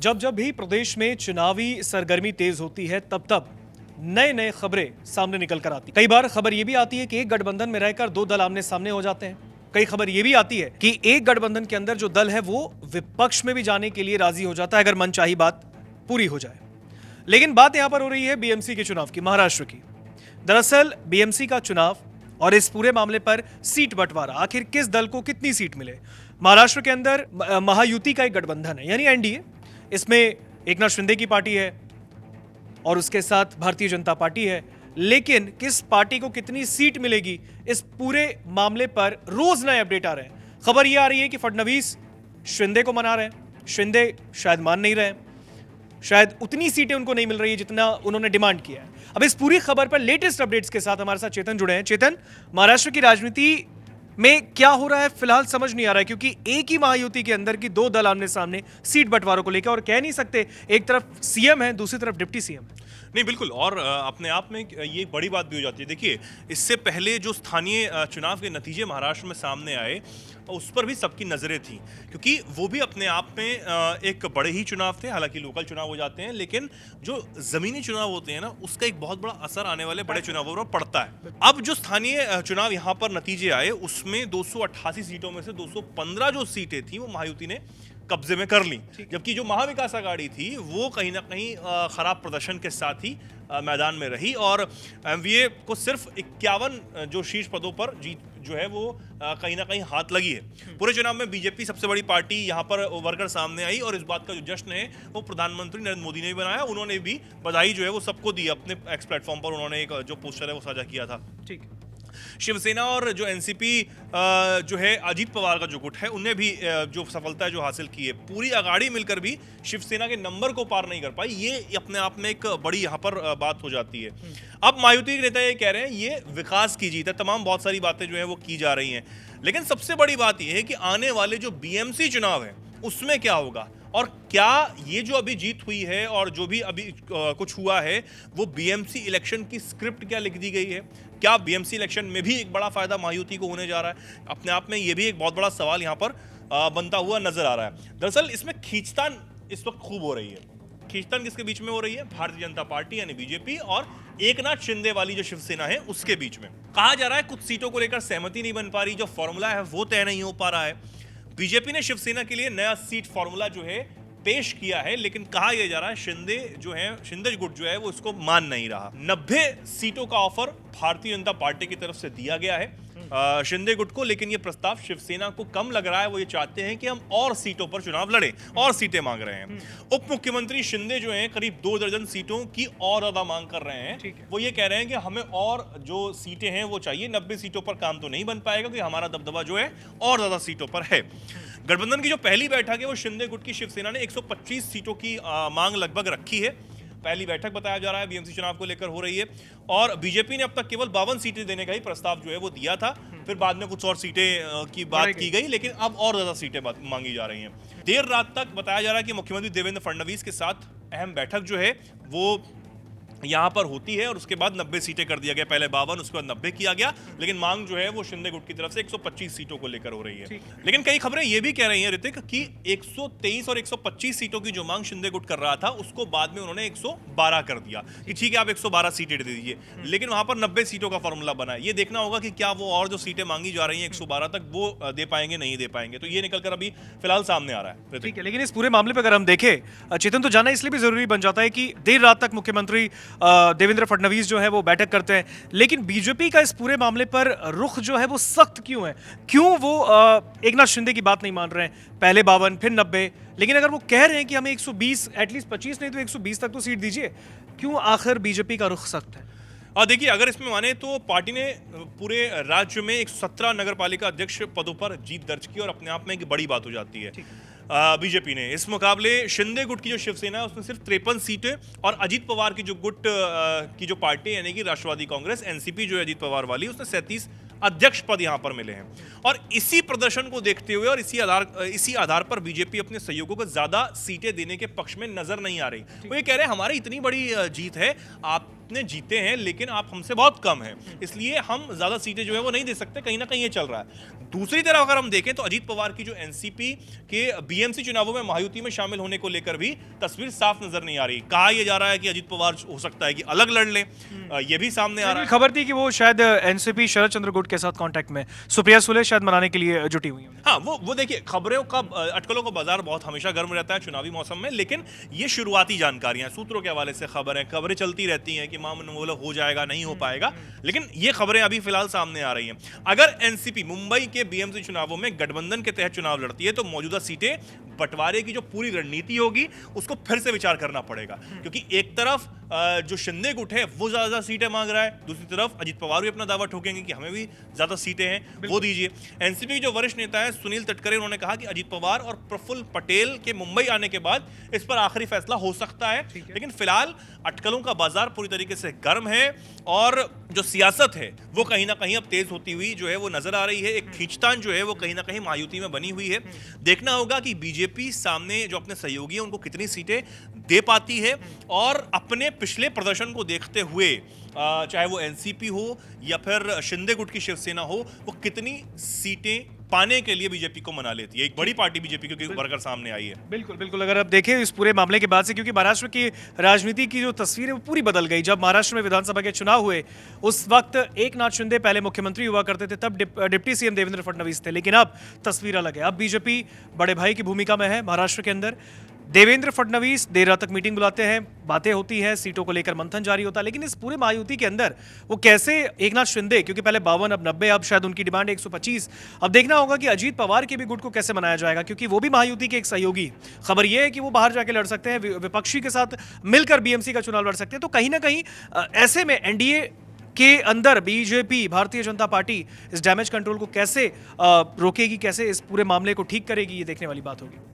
जब जब भी प्रदेश में चुनावी सरगर्मी तेज होती है तब तब नए नए खबरें सामने निकल कर आती। कई बार खबर यह भी आती है कि एक गठबंधन में रहकर दो दल आमने सामने हो जाते हैं। कई खबर यह भी आती है कि एक गठबंधन के अंदर जो दल है वो विपक्ष में भी जाने के लिए राजी हो जाता है अगर मनचाही बात पूरी हो जाए। लेकिन बात यहां पर हो रही है बीएमसी के चुनाव की, महाराष्ट्र की। दरअसल बीएमसी का चुनाव और इस पूरे मामले पर सीट बंटवारा, आखिर किस दल को कितनी सीट मिले। महाराष्ट्र के अंदर महायुति का एक गठबंधन है यानी एनडीए। इसमें एकनाथ शिंदे की पार्टी है और उसके साथ भारतीय जनता पार्टी है। लेकिन किस पार्टी को कितनी सीट मिलेगी, इस पूरे मामले पर रोज नए अपडेट आ रहे हैं। खबर यह आ रही है कि फडणवीस शिंदे को मना रहे हैं, शिंदे शायद मान नहीं रहे, शायद उतनी सीटें उनको नहीं मिल रही है जितना उन्होंने डिमांड किया है। अब इस पूरी खबर पर लेटेस्ट अपडेट्स के साथ हमारे साथ चेतन जुड़े हैं। चेतन, महाराष्ट्र की राजनीति में क्या हो रहा है फिलहाल समझ नहीं आ रहा है, क्योंकि एक ही महायुति के अंदर की दो दल आमने सामने सीट बंटवारों को लेकर, और कह नहीं सकते एक तरफ सीएम है दूसरी तरफ डिप्टी सीएम है। नहीं, बिल्कुल। और अपने आप में ये बड़ी बात भी हो जाती है। देखिए, इससे पहले जो स्थानीय चुनाव के नतीजे महाराष्ट्र में सामने आए उस पर भी सबकी नज़रें थी, क्योंकि वो भी अपने आप में एक बड़े ही चुनाव थे। हालांकि लोकल चुनाव हो जाते हैं, लेकिन जो ज़मीनी चुनाव होते हैं ना, उसका एक बहुत बड़ा असर आने वाले बड़े चुनावों पर पड़ता है। अब जो स्थानीय चुनाव यहाँ पर नतीजे आए उसमें 288 सीटों में से 215 जो सीटें थी वो महायुति ने कब्जे में कर ली, जबकि जो महाविकास आघाड़ी थी वो कहीं ना कहीं खराब प्रदर्शन के साथ ही मैदान में रही और एमवीए को सिर्फ 51 जो शीर्ष पदों पर जीत जो है वो कहीं ना कहीं हाथ लगी है। पूरे चुनाव में बीजेपी सबसे बड़ी पार्टी यहाँ पर उभर कर सामने आई और इस बात का जो जश्न है वो प्रधानमंत्री नरेंद्र मोदी ने भी बनाया। उन्होंने भी बधाई जो है वो सबको दी। अपने एक्स प्लेटफॉर्म पर उन्होंने एक जो पोस्टर है वो साझा किया था। ठीक। शिवसेना और जो एनसीपी जो है अजीत पवार का जो गुट है, उन्हें भी जो सफलता जो हासिल की है, पूरी अघाड़ी मिलकर भी शिवसेना के नंबर को पार नहीं कर पाई। ये अपने आप में एक बड़ी यहाँ पर बात हो जाती है। अब महायुति के नेता ये कह रहे हैं ये विकास की जीत है, तमाम बहुत सारी बातें जो है वो की जा रही हैं। लेकिन सबसे बड़ी बात यह है कि आने वाले जो बीएमसी चुनाव है उसमें क्या होगा और क्या ये जो अभी जीत हुई है और जो भी अभी कुछ हुआ है वो बीएमसी इलेक्शन की स्क्रिप्ट क्या लिख दी गई है, क्या बीएमसी इलेक्शन में भी एक बड़ा फायदा महायुति को होने जा रहा है। अपने आप में ये भी एक बहुत बड़ा सवाल यहाँ पर बनता हुआ नजर आ रहा है। दरअसल इसमें खींचतान इस वक्त खूब हो रही है। खींचतान किसके बीच में हो रही है? भारतीय जनता पार्टी यानी बीजेपी और एकनाथ शिंदे वाली जो शिवसेना है उसके बीच में। कहा जा रहा है कुछ सीटों को लेकर सहमति नहीं बन पा रही, जो फॉर्मूला है वो तय नहीं हो पा रहा है। बीजेपी ने शिवसेना के लिए नया सीट फॉर्मूला जो है पेश किया है, लेकिन कहा यह जा रहा है शिंदे जो है, शिंदे गुट जो है वो इसको मान नहीं रहा। 90 सीटों का ऑफर भारतीय जनता पार्टी की तरफ से दिया गया है शिंदे गुट को, लेकिन ये प्रस्ताव शिवसेना को कम लग रहा है। वो ये चाहते हैं कि हम और सीटों पर चुनाव लड़ें और सीटें मांग रहे हैं। उप मुख्यमंत्री शिंदे जो हैं करीब 2 दर्जन सीटों की और ज्यादा मांग कर रहे हैं। वो ये कह रहे हैं कि हमें और जो सीटें हैं वो चाहिए। 90 सीटों पर काम तो नहीं बन पाएगा क्योंकि हमारा दबदबा जो है और ज्यादा सीटों पर है। गठबंधन की जो पहली बैठक है वो शिंदे गुट की शिवसेना ने 125 सीटों की मांग लगभग रखी है। पहली बैठक बताया जा रहा है बीएमसी चुनाव को लेकर हो रही है और बीजेपी ने अब तक केवल 52 सीटें देने का ही प्रस्ताव जो है वो दिया था। फिर बाद में कुछ और सीटें की बात की गई, लेकिन अब और ज्यादा सीटें मांगी जा रही हैं। देर रात तक बताया जा रहा है कि मुख्यमंत्री देवेंद्र फडणवीस के साथ अहम बैठक जो है वो यहाँ पर होती है और उसके बाद 90 सीटें कर दिया गया। पहले 52, उसके बाद 90 किया गया, लेकिन मांग जो है वो शिंदे गुट की तरफ से 125 सीटों को लेकर हो रही है। लेकिन कई खबरें ये भी कह रही हैं ऋतिक कि 123 और 125 सीटों की जो मांग शिंदे गुट कर रहा था उसको बाद में उन्होंने 112 कर दिया कि ठीक है आप 112 सीटें दे दीजिए, लेकिन वहां पर 90 सीटों का फॉर्मूला बना है। ये देखना होगा कि क्या वो और जो सीटें मांगी जा रही हैं 112 तक वो दे पाएंगे नहीं दे पाएंगे। तो ये निकलकर अभी फिलहाल सामने आ रहा है। ठीक है, लेकिन इस पूरे मामले पर अगर हम देखें चेतन, तो जानना इसलिए भी जरूरी बन जाता है कि देर रात तक मुख्यमंत्री देवेंद्र फडणवीस जो है वो बैठक करते हैं, लेकिन बीजेपी का इस पूरे मामले पर रुख जो है वो सख्त क्यों है? क्यों वो एकनाथ शिंदे की बात नहीं मान रहे हैं? पहले 52 फिर 90, लेकिन अगर वो कह रहे हैं कि हमें 120 एटलीस्ट 25 नहीं तो 120 तक तो सीट दीजिए, क्यों आखिर बीजेपी का रुख सख्त है? देखिए, अगर इसमें माने तो पार्टी ने पूरे राज्य में 117 नगर पालिका अध्यक्ष पदों पर जीत दर्ज की और अपने आप में एक बड़ी बात हो जाती है बीजेपी ने। इस मुकाबले शिंदे गुट की जो शिवसेना है उसमें सिर्फ 53 सीटें और अजीत पवार की जो गुट की जो पार्टी यानी कि राष्ट्रवादी कांग्रेस एनसीपी जो है अजीत पवार वाली, उसने 37 अध्यक्ष पद यहां पर मिले हैं। और इसी प्रदर्शन को देखते हुए और इसी आधार पर बीजेपी अपने सहयोगियों को ज्यादा सीटें देने के पक्ष में नजर नहीं आ रही। वो ये कह रहे हैं हमारी इतनी बड़ी जीत है, आप उतने जीते हैं लेकिन आप हमसे बहुत कम हैं, इसलिए हम ज्यादा सीटें जो है वो नहीं दे सकते, कहीं ना कहीं ये चल रहा है। दूसरी तरफ अगर हम देखें तो अजीत पवार की जो एनसीपी के बीएमसी चुनावों में महायुति में शामिल होने को लेकर भी तस्वीर साफ नजर नहीं आ रही। कहा यह जा रहा है कि अजीत पवार हो सकता है कि अलग लड़ लें, यह भी सामने आ रहा है। खबर थी कि वो शायद एनसीपी शरद चंद्र गुट के साथ कांटेक्ट में, सुप्रिया सुले शायद मनाने के लिए जुटी हुई हैं। हाँ, वो देखिए, खबरों का अटकलों का बाजार बहुत हमेशा गर्म रहता है चुनावी मौसम में, लेकिन ये शुरुआती जानकारियां, सूत्रों के हवाले से खबरें चलती रहती हैं कि मामूल हो जाएगा, नहीं हो पाएगा, लेकिन ये खबरें अभी फिलहाल सामने आ रही हैं। अगर एनसीपी मुंबई के बीएमसी चुनावों में गठबंधन के तहत चुनाव लड़ती है तो मौजूदा सीटें बंटवारे की जो पूरी रणनीति होगी उसको फिर से विचार करना पड़ेगा, क्योंकि एक तरफ जो शिंदे गुट है वो ज्यादा सीटें मांग रहा है, दूसरी तरफ अजीत पवार भी अपना दावा ठोकेंगे कि हमें भी ज्यादा सीटें हैं, वो दीजिए। एनसीपी के जो वरिष्ठ नेता है सुनील तटकरे, उन्होंने कहा कि अजीत पवार और प्रफुल्ल पटेल के मुंबई आने के बाद इस पर आखिरी फैसला हो सकता है, लेकिन फिलहाल अटकलों का बाजार पूरी तरीके से गर्म है और जो सियासत है वो कहीं ना कहीं अब तेज होती हुई जो है वो नजर आ रही है। एक खींचतान जो है वो कहीं ना कहीं महायुति में बनी हुई है। देखना होगा कि बीजेपी सामने जो अपने सहयोगी हैं उनको कितनी सीटें दे पाती है और अपने पिछले प्रदर्शन को देखते हुए चाहे वो एनसीपी हो या फिर शिंदे गुट की शिवसेना हो, वो कितनी सीटें पाने के लिए बीजेपी को मना लेती है। एक बड़ी पार्टी बीजेपी की वर्कर सामने आई है। बिल्कुल बिल्कुल, अगर आप देखें इस पूरे मामले के बाद से, क्योंकि महाराष्ट्र की राजनीति की जो तस्वीर है वो पूरी बदल गई। जब महाराष्ट्र में विधानसभा के चुनाव हुए उस वक्त एकनाथ शिंदे पहले मुख्यमंत्री हुआ करते थे, तब डिप्टी सीएम देवेंद्र फडणवीस थे, लेकिन अब तस्वीर अलग है। अब बीजेपी बड़े भाई की भूमिका में है महाराष्ट्र के अंदर। देवेंद्र फडणवीस देर रात तक मीटिंग बुलाते हैं, बातें होती हैं, सीटों को लेकर मंथन जारी होता है, लेकिन इस पूरे महायुति के अंदर वो कैसे एकनाथ शिंदे, क्योंकि पहले 52 अब 90, अब शायद उनकी डिमांड 125, अब देखना होगा कि अजीत पवार के भी गुट को कैसे मनाया जाएगा, क्योंकि वो भी महायुति के एक सहयोगी। खबर ये है कि वो बाहर जाके लड़ सकते हैं, विपक्षी के साथ मिलकर बीएमसी का चुनाव लड़ सकते हैं। तो कहीं ना कहीं ऐसे में एनडीए के अंदर बीजेपी, भारतीय जनता पार्टी, इस डैमेज कंट्रोल को कैसे रोकेगी, कैसे इस पूरे मामले को ठीक करेगी, ये देखने वाली बात होगी।